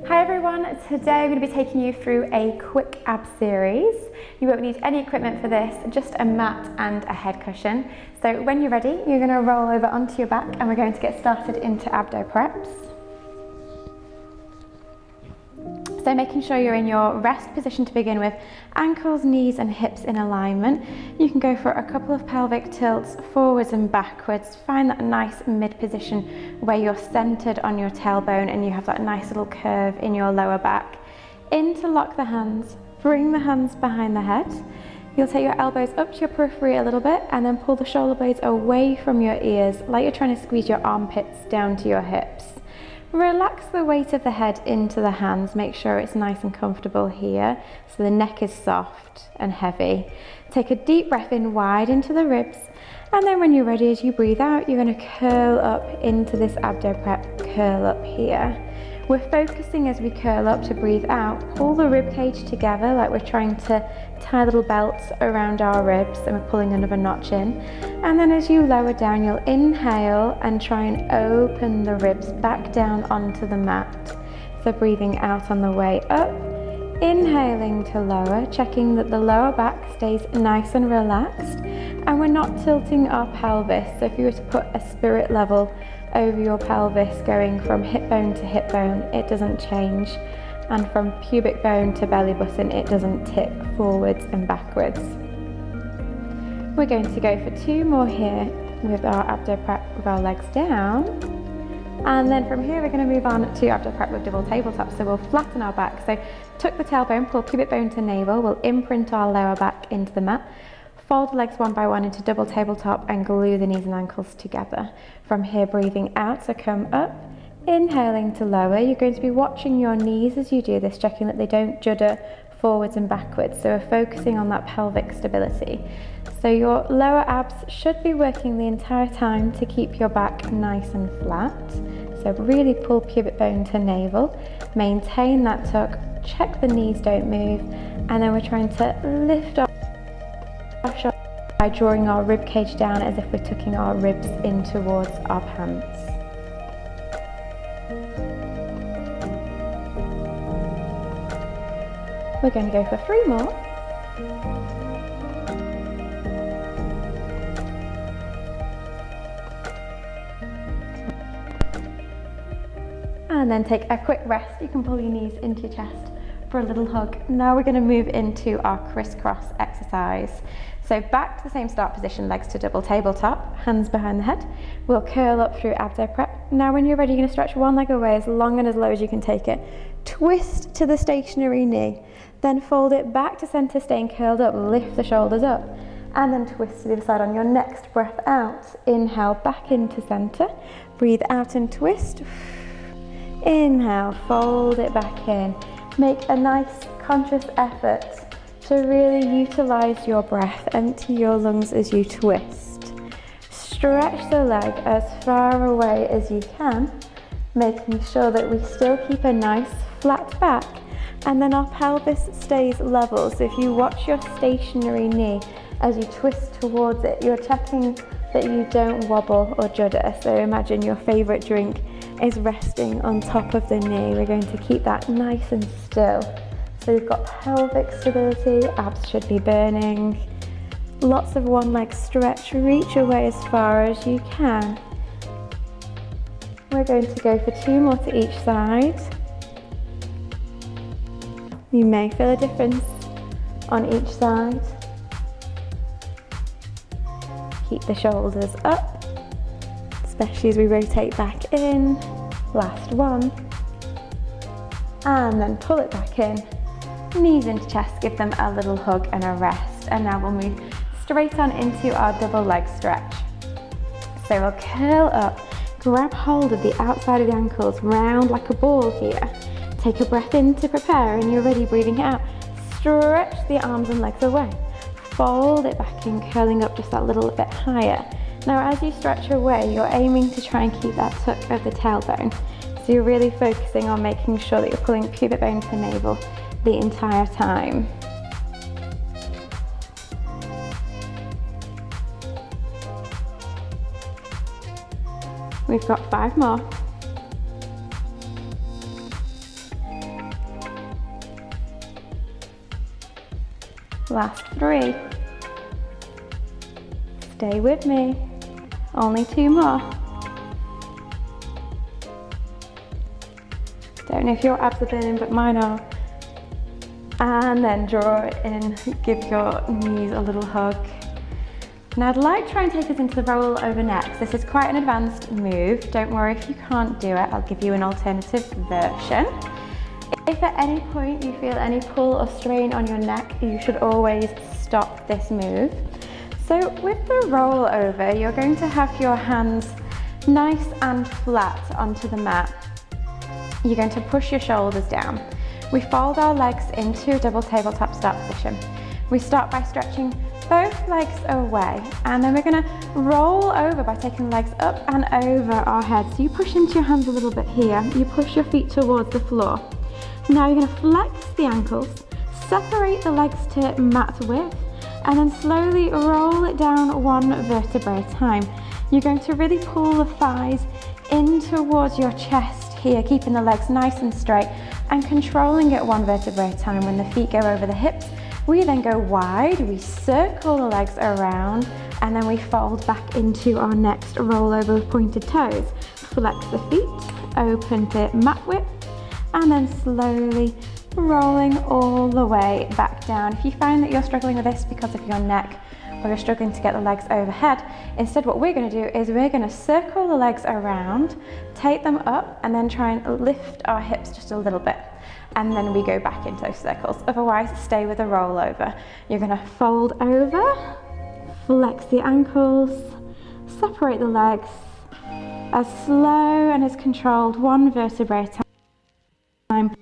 Hi everyone, today I'm going to be taking you through a quick ab series. You won't need any equipment for this, just a mat and a head cushion. So when you're ready, you're going to roll over onto your back and we're going to get started into abdo preps. So making sure you're in your rest position to begin with, ankles, knees and hips in alignment. You can go for a couple of pelvic tilts forwards and backwards. Find that nice mid position where you're centered on your tailbone and you have that nice little curve in your lower back. Interlock the hands, bring the hands behind the head. You'll take your elbows up to your periphery a little bit and then pull the shoulder blades away from your ears like you're trying to squeeze your armpits down to your hips. Relax the weight of the head into the hands, make sure it's nice and comfortable here, so the neck is soft and heavy. Take a deep breath in wide into the ribs, and then when you're ready, as you breathe out, you're going to curl up into this abdo prep, curl up here. We're focusing as we curl up to breathe out, pull the rib cage together like we're trying to tie little belts around our ribs and we're pulling another notch in. And then as you lower down, you'll inhale and try and open the ribs back down onto the mat. So breathing out on the way up, inhaling to lower, checking that the lower back stays nice and relaxed and we're not tilting our pelvis. So if you were to put a spirit level over your pelvis going from hip bone to hip bone, it doesn't change, and from pubic bone to belly button it doesn't tip forwards and backwards. We're going to go for 2 more here with our abdo prep with our legs down, and then from here we're going to move on to abdo prep with double tabletop. So we'll flatten our back, so tuck the tailbone, pull pubic bone to navel, we'll imprint our lower back into the mat. Fold the legs one by one into double tabletop and glue the knees and ankles together. From here, breathing out to come up, inhaling to lower. You're going to be watching your knees as you do this, checking that they don't judder forwards and backwards. So we're focusing on that pelvic stability. So your lower abs should be working the entire time to keep your back nice and flat. So really pull pubic bone to navel, maintain that tuck, check the knees don't move, and then we're trying to lift up by drawing our rib cage down as if we're tucking our ribs in towards our pants. We're going to go for 3 more. And then take a quick rest. You can pull your knees into your chest for a little hug. Now we're going to move into our crisscross exercise. So back to the same start position, legs to double tabletop, hands behind the head. We'll curl up through abdo prep. Now when you're ready, you're going to stretch one leg away as long and as low as you can take it. Twist to the stationary knee, then fold it back to center, staying curled up, lift the shoulders up, and then twist to the other side on your next breath out. Inhale back into center, breathe out and twist. Inhale, fold it back in. Make a nice conscious effort to really utilize your breath, empty your lungs as you twist. Stretch the leg as far away as you can, making sure that we still keep a nice flat back, and then our pelvis stays level. So if you watch your stationary knee as you twist towards it, you're checking that you don't wobble or judder. So imagine your favorite drink is resting on top of the knee. We're going to keep that nice and still. So we've got pelvic stability, abs should be burning. Lots of one leg stretch, reach away as far as you can. We're going to go for 2 more to each side. You may feel a difference on each side. Keep the shoulders up, especially as we rotate back in. Last one. And then pull it back in. Knees into chest, give them a little hug and a rest. And now we'll move straight on into our double leg stretch. So we'll curl up, grab hold of the outside of the ankles, round like a ball here. Take a breath in to prepare, and you're ready, breathing out. Stretch the arms and legs away. Fold it back in, curling up just that little bit higher. Now as you stretch away, you're aiming to try and keep that tuck of the tailbone. So you're really focusing on making sure that you're pulling pubic bone to navel the entire time. We've got 5 more. Last 3. Stay with me. Only 2 more. Don't know if your abs are burning, but mine are. And then draw it in, give your knees a little hug. Now I'd like to try and take us into the roll over next. This is quite an advanced move. Don't worry if you can't do it, I'll give you an alternative version. If at any point you feel any pull or strain on your neck, you should always stop this move. So with the roll over, you're going to have your hands nice and flat onto the mat. You're going to push your shoulders down. We fold our legs into a double tabletop start position. We start by stretching both legs away, and then we're going to roll over by taking the legs up and over our head. So you push into your hands a little bit here, you push your feet towards the floor. Now you're going to flex the ankles, separate the legs to mat width, and then slowly roll it down 1 vertebra at a time. You're going to really pull the thighs in towards your chest here, keeping the legs nice and straight and controlling it 1 vertebra at a time. When the feet go over the hips, we then go wide, we circle the legs around, and then we fold back into our next roll over with pointed toes. Flex the feet, open to mat width, and then slowly rolling all the way back down. If you find that you're struggling with this because of your neck, or you're struggling to get the legs overhead, instead what we're going to do is we're going to circle the legs around, take them up, and then try and lift our hips just a little bit. And then we go back into those circles. Otherwise, stay with a rollover. You're going to fold over, flex the ankles, separate the legs, as slow and as controlled, 1 vertebra at a time.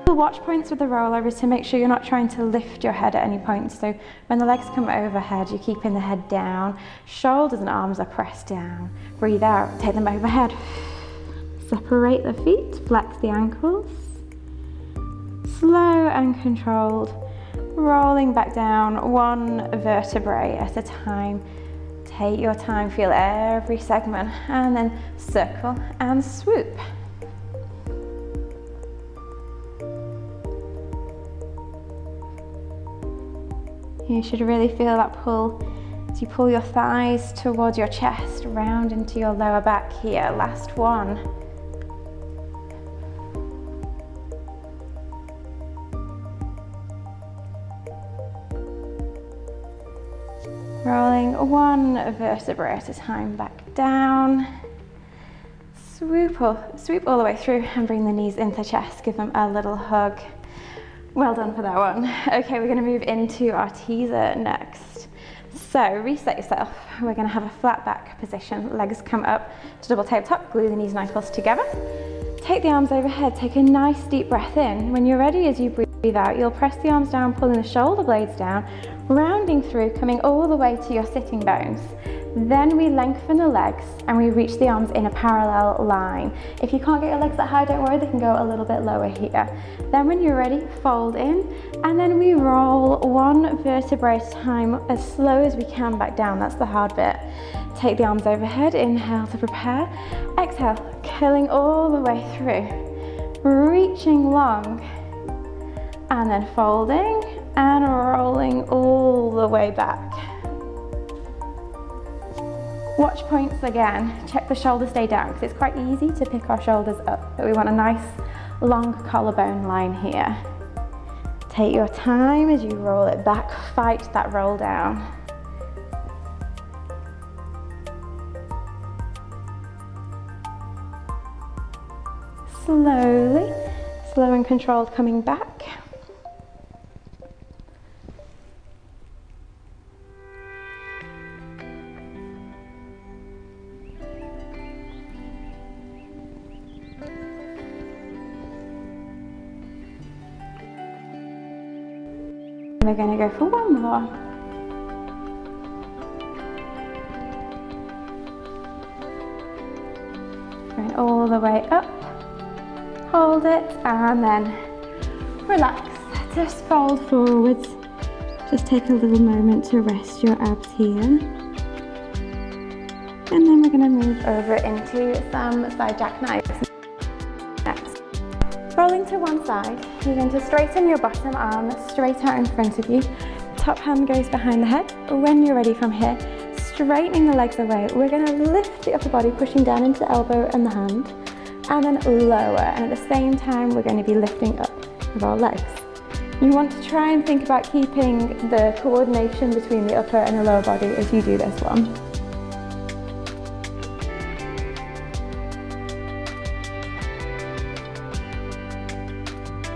The watch points with the rollover is to make sure you're not trying to lift your head at any point. So when the legs come overhead, you're keeping the head down, shoulders and arms are pressed down. Breathe out, take them overhead. Separate the feet, flex the ankles. Slow and controlled, rolling back down 1 vertebrae at a time. Take your time, feel every segment, and then circle and swoop. You should really feel that pull as you pull your thighs towards your chest, round into your lower back here. Last 1. Rolling 1 vertebra at a time back down. Swoop all the way through and bring the knees into chest. Give them a little hug. Well done for that one. Okay, we're going to move into our teaser next. So reset yourself. We're going to have a flat back position. Legs come up to double tabletop. Glue the knees nice close together. Take the arms overhead. Take a nice deep breath in. When you're ready, as you breathe out, you'll press the arms down, pulling the shoulder blades down, rounding through, coming all the way to your sitting bones. Then we lengthen the legs and we reach the arms in a parallel line. If you can't get your legs that high, don't worry, they can go a little bit lower here. Then when you're ready, fold in, and then we roll 1 vertebra at a time as slow as we can back down. That's the hard bit. Take the arms overhead, inhale to prepare, exhale, curling all the way through, reaching long, and then folding and rolling all the way back. Watch points again. Check the shoulders stay down because it's quite easy to pick our shoulders up, but we want a nice long collarbone line here. Take your time as you roll it back, fight that roll down. Slowly, slow and controlled coming back. We're going to go for 1 more. Going all the way up. Hold it and then relax. Just fold forwards. Just take a little moment to rest your abs here. And then we're going to move over into some side jackknives next. Rolling to one side, you're going to straighten your bottom arm straight out in front of you. top hand goes behind the head. When you're ready from here, straightening the legs away, we're going to lift the upper body, pushing down into the elbow and the hand, and then lower. And at the same time, we're going to be lifting up with our legs. You want to try and think about keeping the coordination between the upper and the lower body as you do this one.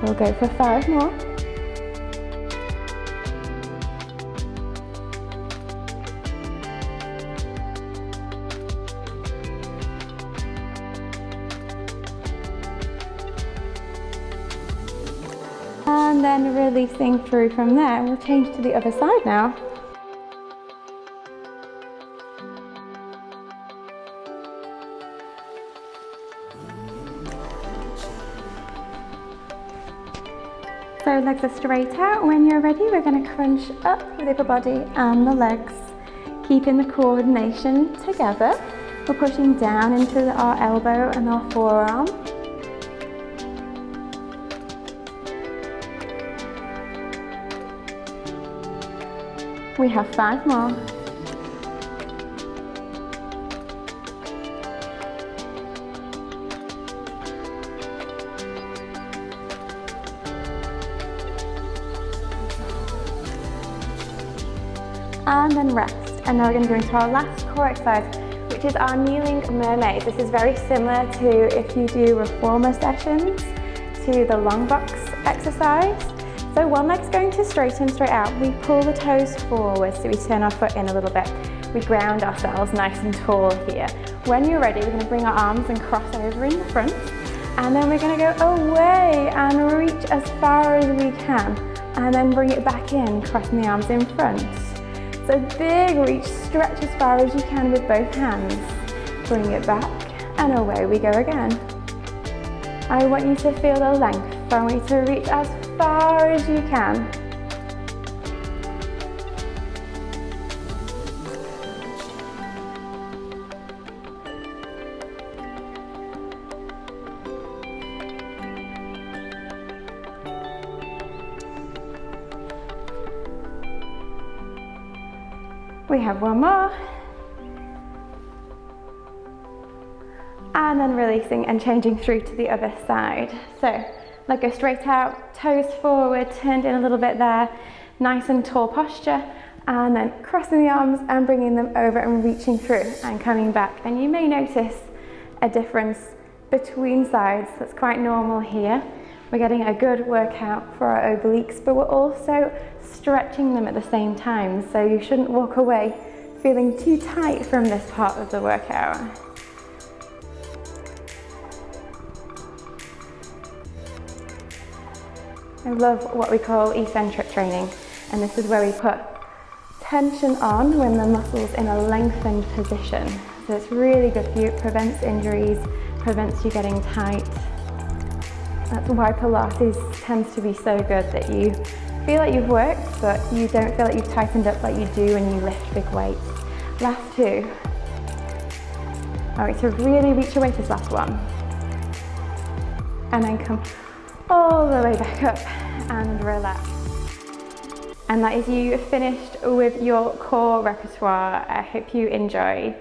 We'll go for 5 more. And then releasing through from there. We'll change to the other side now. So legs are straight out. When you're ready, we're going to crunch up with the upper body and the legs, keeping the coordination together. We're pushing down into our elbow and our forearm. We have 5 more. And then rest. And now we're going to go into our last core exercise, which is our kneeling mermaid. This is very similar to if you do reformer sessions, to the long box exercise. So one leg's going to straighten straight out. We pull the toes forward, so we turn our foot in a little bit. We ground ourselves nice and tall here. When you're ready, we're going to bring our arms and cross over in the front. And then we're going to go away and reach as far as we can. And then bring it back in, crossing the arms in front. So big reach, stretch as far as you can with both hands. Bring it back and away we go again. I want you to feel the length. I want you to reach as far as you can. We have one more. And then releasing and changing through to the other side. So leg go straight out, toes forward, turned in a little bit there, nice and tall posture, and then crossing the arms and bringing them over and reaching through and coming back. And you may notice a difference between sides. That's quite normal here. We're getting a good workout for our obliques, but we're also stretching them at the same time. So you shouldn't walk away feeling too tight from this part of the workout. I love what we call eccentric training, and this is where we put tension on when the muscle's in a lengthened position. So it's really good for you, it prevents injuries, prevents you getting tight. That's why Pilates tends to be so good, that you feel like you've worked, but you don't feel like you've tightened up like you do when you lift big weights. Last 2. All right, so really reach away for this last one. And then come all the way back up and relax. And that is you finished with your core repertoire. I hope you enjoyed.